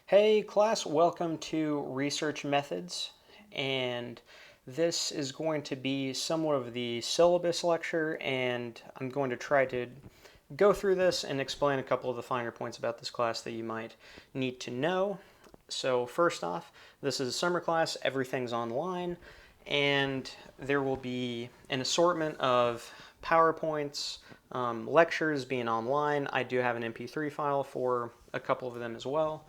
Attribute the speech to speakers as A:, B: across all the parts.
A: Hey class, welcome to Research Methods, and this is going to be somewhat of the syllabus lecture, and I'm going to try to go through this and explain a couple of the finer points about this class that you might need to know. So first off, this is a summer class, everything's online, and there will be an assortment of PowerPoints, lectures being online. I do have an MP3 file for a couple of them as well,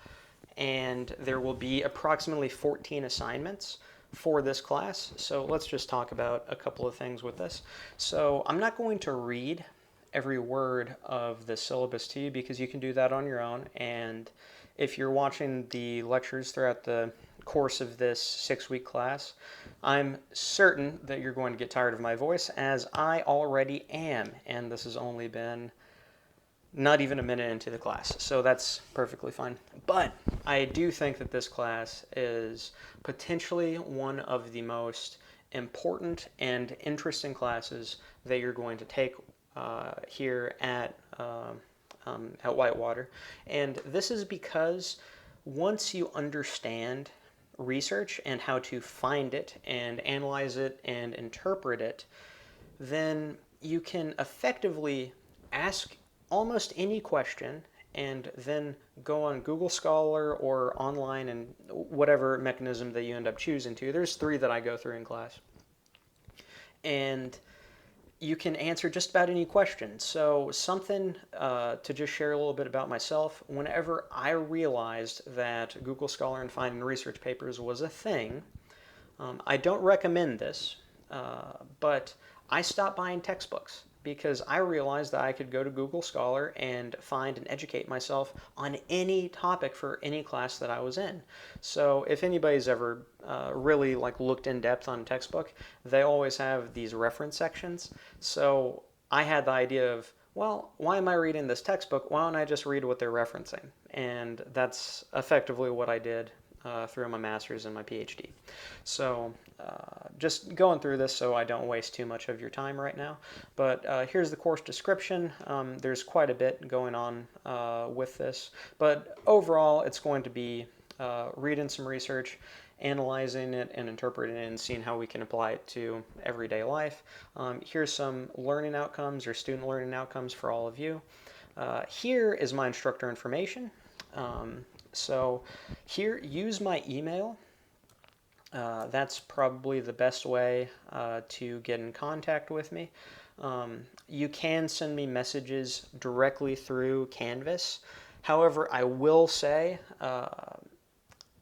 A: and there will be approximately 14 assignments for this class. So let's just talk about a couple of things with this. So I'm not going to read every word of the syllabus to you because you can do that on your own. And if you're watching the lectures throughout the course of this 6-week class, I'm certain that you're going to get tired of my voice, as I already am. And this has only been not even a minute into the class, so that's perfectly fine. But I do think that this class is potentially one of the most important and interesting classes that you're going to take here at Whitewater. And this is because once you understand research and how to find it and analyze it and interpret it, then you can effectively ask almost any question and then go on Google Scholar or online and whatever mechanism that you end up choosing to. There's 3 that I go through in class. And you can answer just about any question. So something to just share a little bit about myself, whenever I realized that Google Scholar and finding research papers was a thing, I don't recommend this, but I stopped buying textbooks because I realized that I could go to Google Scholar and find and educate myself on any topic for any class that I was in. So if anybody's ever really looked in depth on a textbook, they always have these reference sections. So I had the idea of, well, why am I reading this textbook? Why don't I just read what they're referencing? And that's effectively what I did through my master's and my PhD. So just going through this so I don't waste too much of your time right now. But here's the course description. There's quite a bit going on with this. But overall, it's going to be reading some research, analyzing it and interpreting it and seeing how we can apply it to everyday life. Here's some learning outcomes or student learning outcomes for all of you. Here is my instructor information. So here, use my email. That's probably the best way to get in contact with me. You can send me messages directly through Canvas. However, I will say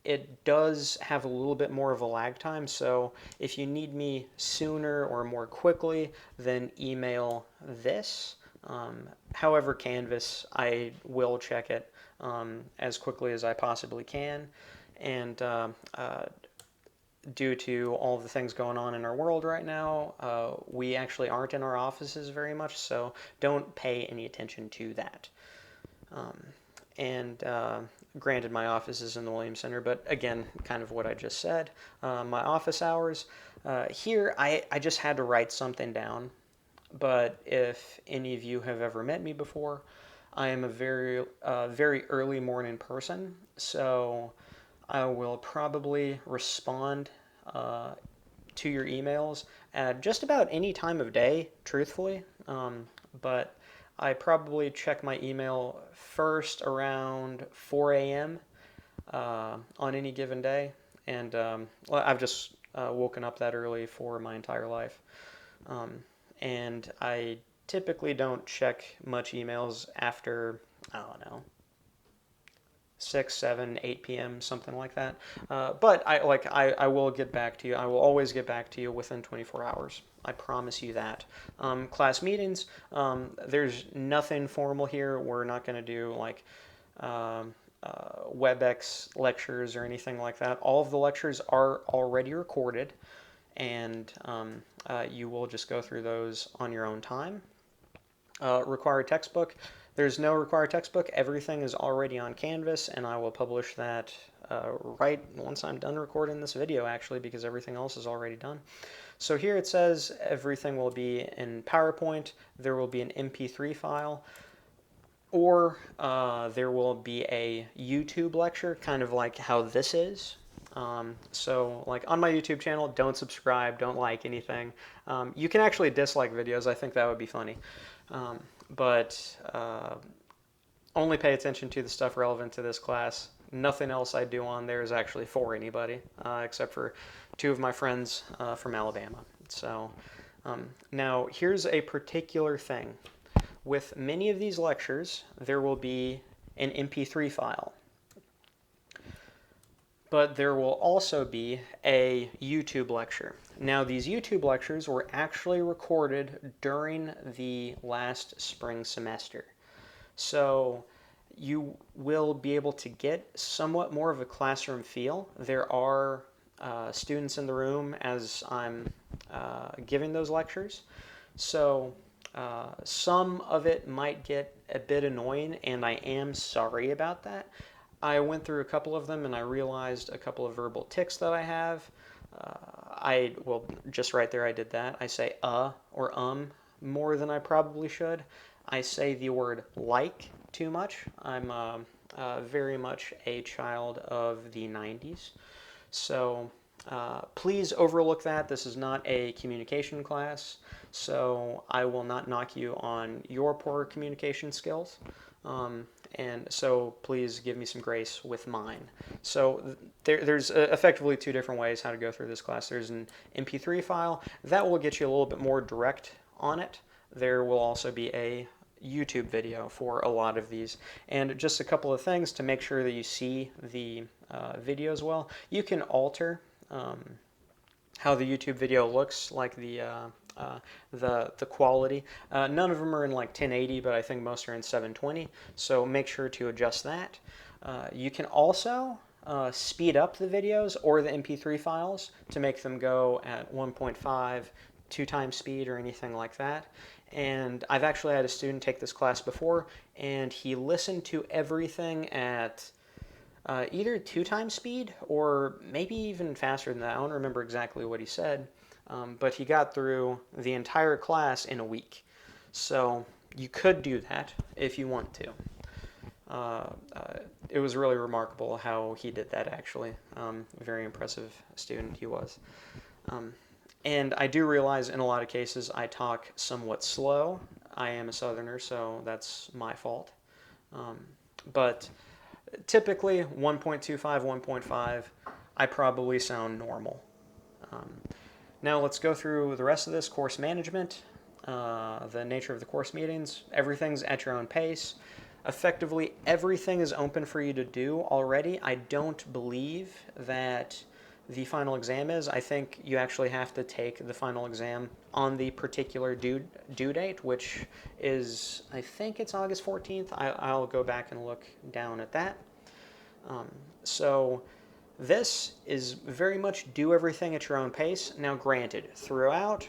A: it does have a little bit more of a lag time, so if you need me sooner or more quickly, then email this. However, Canvas, I will check it as quickly as I possibly can. And due to all of the things going on in our world right now, we actually aren't in our offices very much, so don't pay any attention to that. Granted, my office is in the Williams Center, but again, kind of what I just said. My office hours, here I just had to write something down, but if any of you have ever met me before, I am a very early morning person, so I will probably respond to your emails at just about any time of day, truthfully. But I probably check my email first around 4 a.m. On any given day. And well, I've just woken up that early for my entire life. And I typically don't check much emails after, I don't know, 6, 7, 8 p.m., something like that. But I will get back to you. I will always get back to you within 24 hours. I promise you that. Class meetings, there's nothing formal here. We're not going to do WebEx lectures or anything like that. All of the lectures are already recorded, and you will just go through those on your own time. Required textbook. There's no required textbook. Everything is already on Canvas, and I will publish that right once I'm done recording this video, actually, because everything else is already done. So here it says everything will be in PowerPoint. There will be an MP3 file. or there will be a YouTube lecture, kind of like how this is. So like on my YouTube channel, don't subscribe, don't like anything. You can actually dislike videos. I think that would be funny. But only pay attention to the stuff relevant to this class. Nothing else I do on there is actually for anybody, except for two of my friends from Alabama. So now here's a particular thing. With many of these lectures, there will be an MP3 file. But there will also be a YouTube lecture. Now, these YouTube lectures were actually recorded during the last spring semester. So you will be able to get somewhat more of a classroom feel. There are students in the room as I'm giving those lectures. So some of it might get a bit annoying, and I am sorry about that. I went through a couple of them and I realized a couple of verbal tics that I have. Well, just right there I did that. I say or more than I probably should. I say the word like too much. I'm very much a child of the 90s. So please overlook that. This is not a communication class, so I will not knock you on your poor communication skills. And so please give me some grace with mine. So there's effectively two different ways how to go through this class. There's an MP3 file. That will get you a little bit more direct on it. There will also be a YouTube video for a lot of these. And just a couple of things to make sure that you see the video as well. You can alter how the YouTube video looks, like the quality. None of them are in like 1080, but I think most are in 720. So make sure to adjust that. You can also speed up the videos or the MP3 files to make them go at 1.5, 2 times speed or anything like that. And I've actually had a student take this class before, and he listened to everything at either 2 times speed or maybe even faster than that. I don't remember exactly what he said, but he got through the entire class in a week. So you could do that if you want to. It was really remarkable how he did that, actually. Very impressive student he was. And I do realize in a lot of cases I talk somewhat slow. I am a Southerner, so that's my fault. But typically 1.25, 1.5, I probably sound normal. Now let's go through the rest of this. Course management, the nature of the course meetings. Everything's at your own pace. Effectively, everything is open for you to do already. I don't believe that the final exam is. I think you actually have to take the final exam on the particular due date, which is, I think it's August 14th. I'll go back and look down at that. So this is very much do everything at your own pace. Now granted, throughout,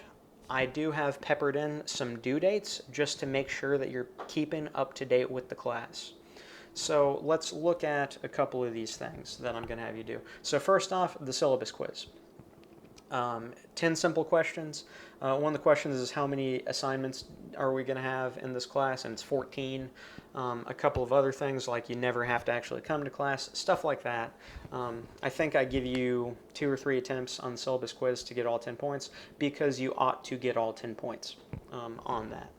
A: I do have peppered in some due dates just to make sure that you're keeping up to date with the class. So let's look at a couple of these things that I'm going to have you do. So first off, the syllabus quiz. 10 simple questions. One of the questions is how many assignments are we going to have in this class, and it's 14. A couple of other things like you never have to actually come to class, stuff like that. I think I give you 2 or 3 attempts on the syllabus quiz to get all 10 points because you ought to get all 10 points on that.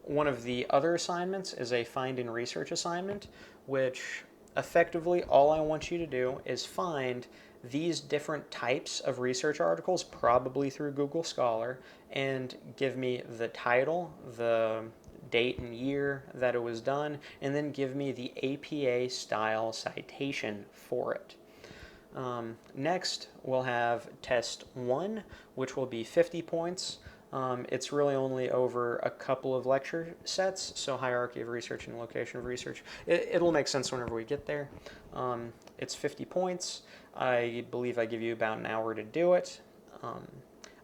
A: One of the other assignments is a find and research assignment, which effectively all I want you to do is find these different types of research articles, probably through Google Scholar, and give me the title, the date and year that it was done, and then give me the APA style citation for it. Next, we'll have test 1, which will be 50 points. It's really only over a couple of lecture sets, so hierarchy of research and location of research. It'll make sense whenever we get there. It's 50 points. I believe I give you about an hour to do it.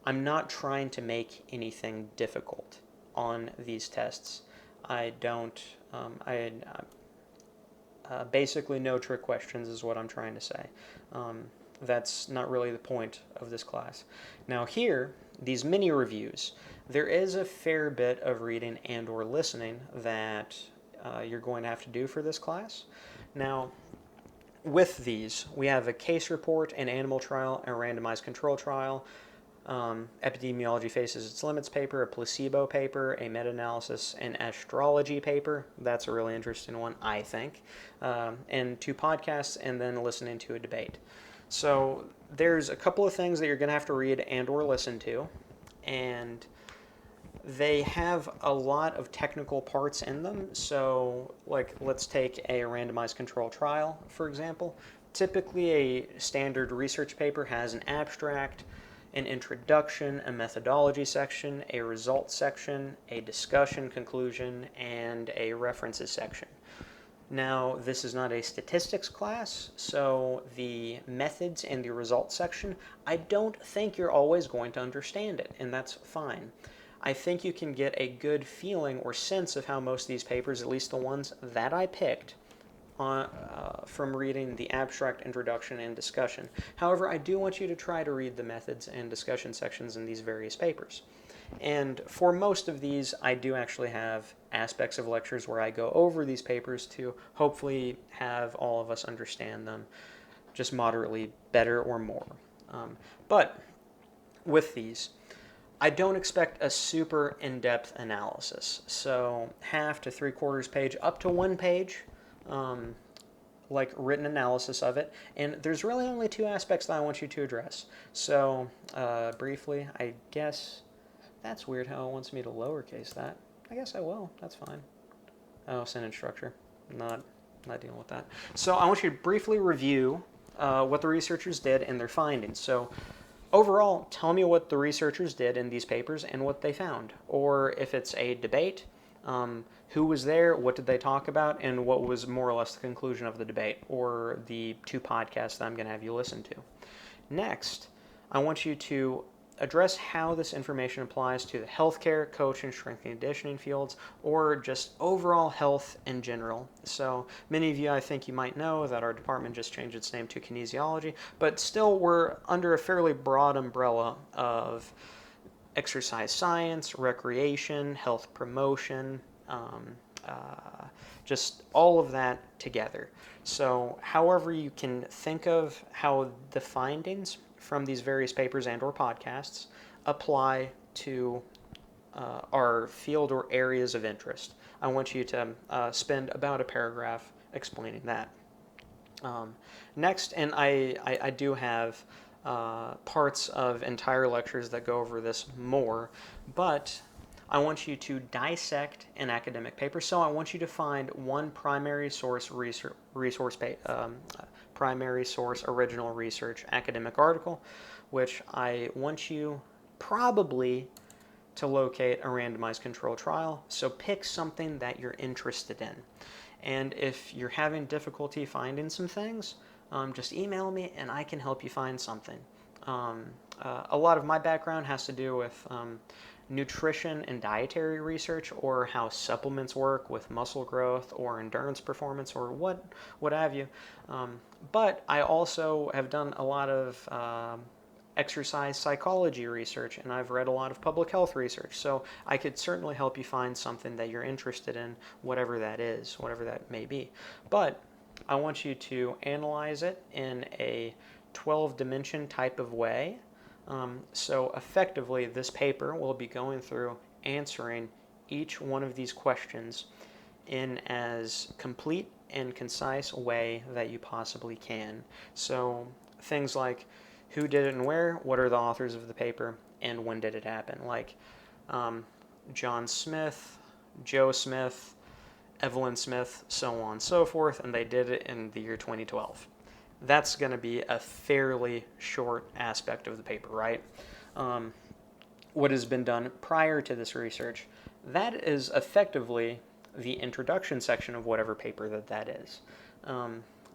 A: I'm not trying to make anything difficult on these tests. I don't, basically no trick questions is what I'm trying to say. That's not really the point of this class. Now here, these mini reviews, there is a fair bit of reading and or listening that you're going to have to do for this class. Now, with these, we have a case report, an animal trial, a randomized control trial, epidemiology faces its limits paper, a placebo paper, a meta-analysis, an astrology paper. That's a really interesting one, I think. And 2 podcasts, and then listening to a debate. So there's a couple of things that you're going to have to read and or listen to, and they have a lot of technical parts in them. So, like, let's take a randomized control trial, for example. Typically, a standard research paper has an abstract, an introduction, a methodology section, a results section, a discussion conclusion, and a references section. Now, this is not a statistics class, so the methods and the results section, I don't think you're always going to understand it, and that's fine. I think you can get a good feeling or sense of how most of these papers, at least the ones that I picked, from reading the abstract, introduction, and discussion. However, I do want you to try to read the methods and discussion sections in these various papers. And for most of these, I do actually have aspects of lectures where I go over these papers to hopefully have all of us understand them just moderately better or more. But with these, I don't expect a super in-depth analysis. So 1/2 to 3/4 page, up to 1 page, like written analysis of it. And there's really only 2 aspects that I want you to address. So briefly, I guess that's weird how it wants me to lowercase that. I guess I will. That's fine. Oh, sentence structure. Not dealing with that. So I want you to briefly review what the researchers did and their findings. So overall, tell me what the researchers did in these papers and what they found. Or if it's a debate, who was there, what did they talk about, and what was more or less the conclusion of the debate, or the 2 podcasts that I'm going to have you listen to. Next, I want you to address how this information applies to the healthcare, coaching, strength and conditioning fields, or just overall health in general. So many of you, I think you might know that our department just changed its name to kinesiology, but still we're under a fairly broad umbrella of exercise science, recreation, health promotion, just all of that together. So however you can think of how the findings from these various papers and or podcasts apply to our field or areas of interest. I want you to spend about a paragraph explaining that. Next, and I do have parts of entire lectures that go over this more, but I want you to dissect an academic paper. So I want you to find one primary source primary source original research academic article, which I want you probably to locate a randomized control trial. So pick something that you're interested in. And if you're having difficulty finding some things, just email me and I can help you find something. A lot of my background has to do with nutrition and dietary research, or how supplements work with muscle growth or endurance performance or what have you. But I also have done a lot of exercise psychology research, and I've read a lot of public health research. So I could certainly help you find something that you're interested in, whatever that is, whatever that may be. But I want you to analyze it in a 12-dimension type of way. So effectively, this paper will be going through answering each one of these questions in as complete and concise way that you possibly can. So things like who did it and where, what are the authors of the paper, and when did it happen? Like John Smith, Joe Smith, Evelyn Smith, so on and so forth, and they did it in the year 2012. That's going to be a fairly short aspect of the paper, right? What has been done prior to this research, that is effectively the introduction section of whatever paper that is.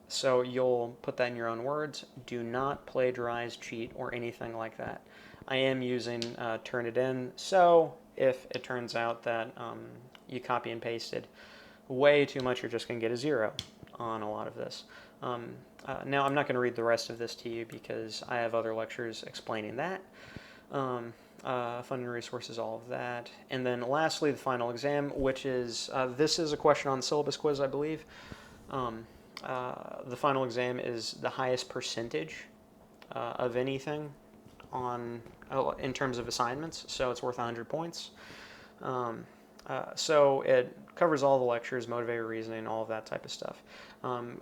A: So you'll put that in your own words. Do not plagiarize, cheat, or anything like that. I am using Turnitin, so if it turns out that you copy and pasted way too much, you're just going to get a 0 on a lot of this. Now, I'm not going to read the rest of this to you because I have other lectures explaining that. funding resources, all of that. And then lastly, the final exam, which is, this is a question on the syllabus quiz, I believe. The final exam is the highest percentage of anything on in terms of assignments, so it's worth 100 points. So it covers all the lectures, motivated reasoning, all of that type of stuff.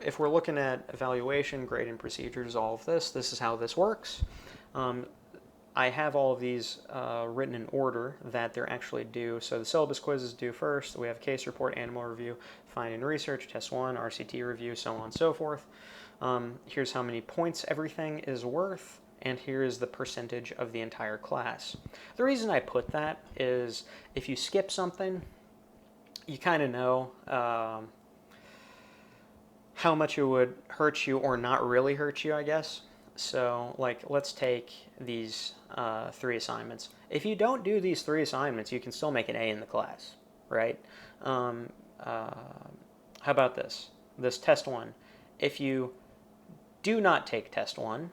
A: If we're looking at evaluation, grading procedures, all of this is how this works. I have all of these written in order that they're actually due. So the syllabus quiz is due first. We have case report, animal review, finding research, test 1, RCT review, so on and so forth. Here's how many points everything is worth, and here is the percentage of the entire class. The reason I put that is if you skip something, you kind of know how much it would hurt you or not really hurt you, I guess. So, like, let's take these 3 assignments. If you don't do these 3 assignments, you can still make an A in the class, right? How about this? This test 1. If you do not take test 1,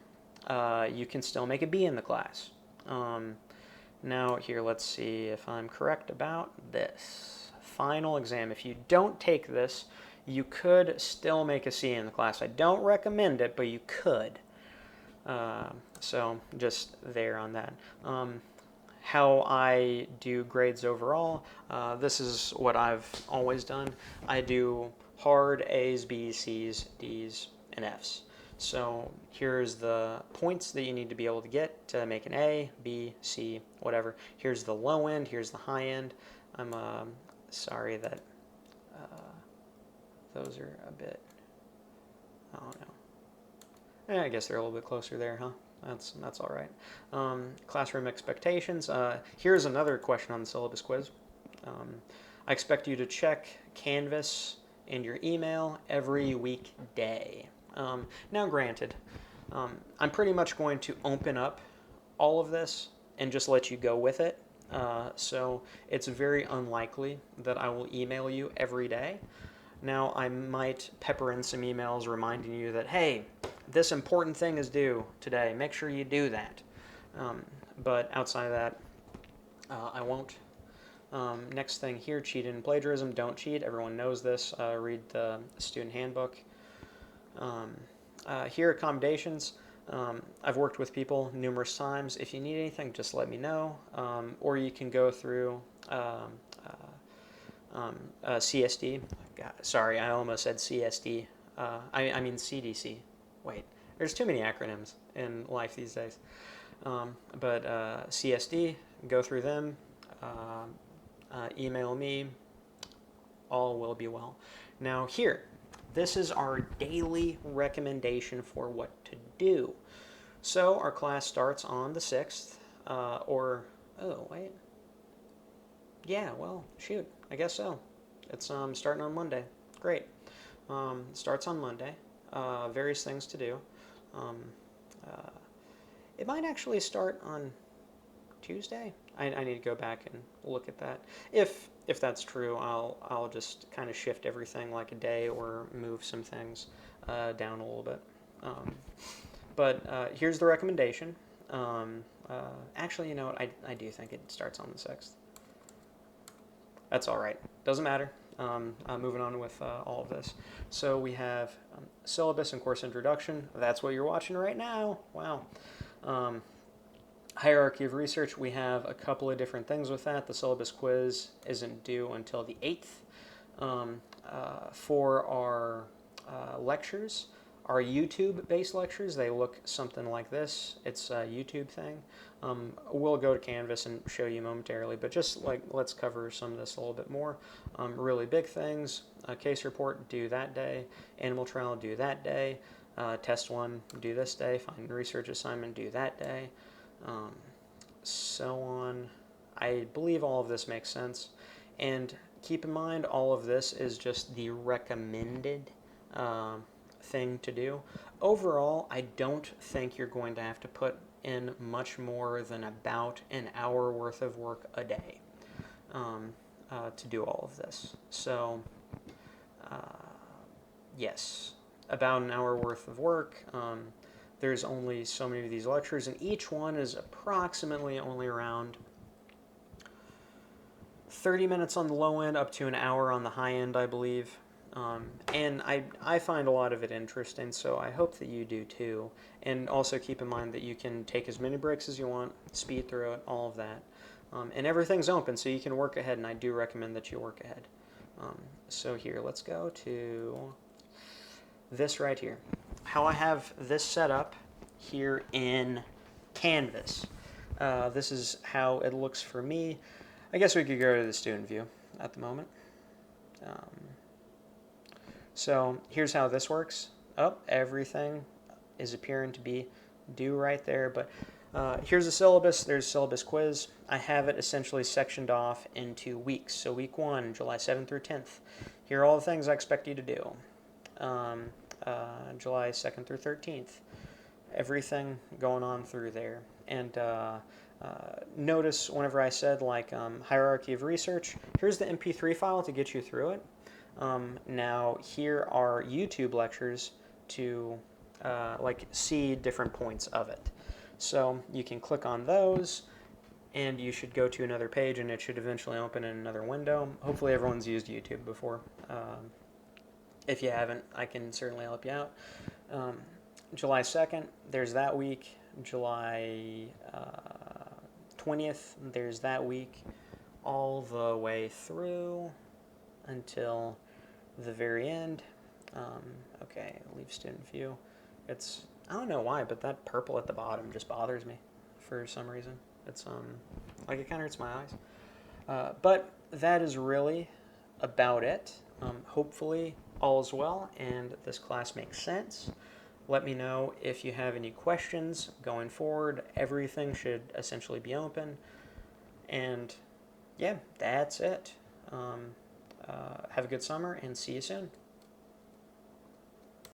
A: you can still make a B in the class. Now, here, let's see if I'm correct about this. Final exam. If you don't take this, you could still make a C in the class. I don't recommend it, but you could. So just there on that. How I do grades overall, this is what I've always done. I do hard A's, B's, C's, D's, and F's. So here's the points that you need to be able to get to make an A, B, C, whatever. Here's the low end, here's the high end. I'm sorry that those are a bit, I don't know. I guess they're a little bit closer there, huh? That's all right. Classroom expectations. Here's another question on the syllabus quiz. I expect you to check Canvas and your email every weekday. Now, granted, I'm pretty much going to open up all of this and just let you go with it. So it's very unlikely that I will email you every day. Now, I might pepper in some emails reminding you that, hey, this important thing is due today. Make sure you do that. But outside of that, I won't. Next thing here, cheating and plagiarism. Don't cheat. Everyone knows this. Read the student handbook. Here, accommodations. I've worked with people numerous times. If you need anything, just let me know. Or you can go through CSD. God, sorry, I almost said CSD. I mean CDC. Wait, there's too many acronyms in life these days. But CSD, go through them, email me, all will be well. Now here, this is our daily recommendation for what to do. So our class starts on the 6th, oh wait, yeah, well, shoot, I guess so. It's starting on Monday. Great. Starts on Monday. Various things to do. It might actually start on Tuesday. I need to go back and look at that. If that's true, I'll just kind of shift everything like a day or move some things down a little bit. But here's the recommendation. Actually, you know what? I do think it starts on the 6th. That's all right. Doesn't matter. Moving on with all of this. So we have syllabus and course introduction. That's what you're watching right now. Wow. Hierarchy of research. We have a couple of different things with that. The syllabus quiz isn't due until the 8th. For our lectures, our YouTube-based lectures, they look something like this. It's a YouTube thing. We'll go to Canvas and show you momentarily, but just like let's cover some of this a little bit more. Really big things. Case report due that day. Animal trial due that day. Test 1 due this day. Find research assignment due that day. So on. I believe all of this makes sense. And keep in mind, all of this is just the recommended thing to do. Overall, I don't think you're going to have to put in much more than about an hour worth of work a day to do all of this. So, yes, about an hour worth of work. there's only so many of these lectures, and each one is approximately only around 30 minutes on the low end, up to an hour on the high end, I believe. And I find a lot of it interesting, so I hope that you do too. And also keep in mind that you can take as many breaks as you want, speed through it, all of that. And everything's open, so you can work ahead, and I do recommend that you work ahead. So here, let's go to this right here. How I have this set up here in Canvas. This is how it looks for me. I guess we could go to the student view at the moment. So here's how this works. Everything is appearing to be due right there, but here's the syllabus. There's a syllabus quiz. I have it essentially sectioned off into weeks. So week 1, July 7th through 10th. Here are all the things I expect you to do. July 2nd through 13th. Everything going on through there. And notice whenever I said like hierarchy of research, here's the MP3 file to get you through it. Now here are YouTube lectures to like see different points of it. So you can click on those and you should go to another page and it should eventually open in another window. Hopefully everyone's used YouTube before. If you haven't, I can certainly help you out. July 2nd, there's that week. July 20th, there's that week. All the way through until the very end. Okay, leave student view. It's, I don't know why, but that purple at the bottom just bothers me for some reason. It's like it kind of hurts my eyes. But that is really about it. Hopefully all is well and this class makes sense. Let me know if you have any questions going forward. Everything should essentially be open. And yeah, that's it. Have a good summer and see you soon.